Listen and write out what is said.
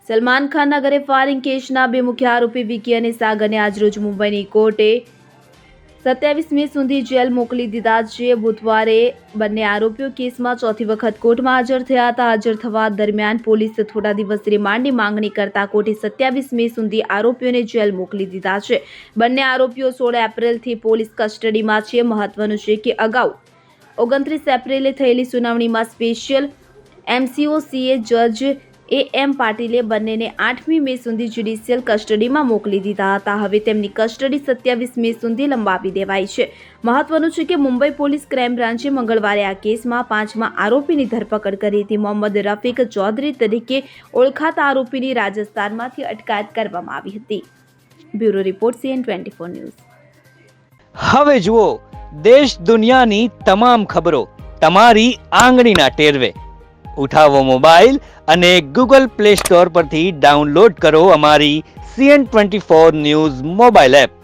સલમાન ખાનના ઘરે ફાયરિંગ કેસના બે મુખ્ય આરોપી વિકી અને સાગરને આજરોજ મુંબઈની કોર્ટે 27 મે સુધી જેલ મોકલી દીધા છે. બુધવારે બંને આરોપીઓ કેસમાં ચોથી વખત કોર્ટમાં હાજર થયા હતા. હાજર થવા દરમિયાન પોલીસે થોડા દિવસ રિમાન્ડની માંગણી કરતા કોર્ટે 27 મે સુધી આરોપીઓને જેલ મોકલી દીધા છે. બંને આરોપીઓ 16 એપ્રિલથી પોલીસ કસ્ટડીમાં છે. મહત્વનું છે કે અગાઉ 29 એપ્રિલે થયેલી સુનાવણીમાં સ્પેશિયલ MCOCએ જજ AM પાટીલે બંનેને 8મી મે સુધી જ્યુડિશિયલ કસ્ટડીમાં મોકલી દીધા હતા. હવે તેમની કસ્ટડી 27 મે સુધી લંબાવી દેવાઈ છે. મહત્વનું છે કે મુંબઈ પોલીસ ક્રાઇમ બ્રાન્ચે મંગળવારે આ કેસમાં 5મા આરોપીની ધરપકડ કરી હતી. મોહમ્મદ રફીક ચૌધરી તરીકે ઓળખાતા આરોપીની રાજસ્થાનમાંથી અટકાયત કરવામાં આવી હતી. Bureau report CN24 news. હવે જુઓ દેશ દુનિયાની તમામ ખબરો તમારી આંગળીના ટેરવે. ઉઠાવો મોબાઈલ અને Google Play Store પરથી ડાઉનલોડ કરો અમારી CN24 ન્યૂઝ મોબાઈલ એપ.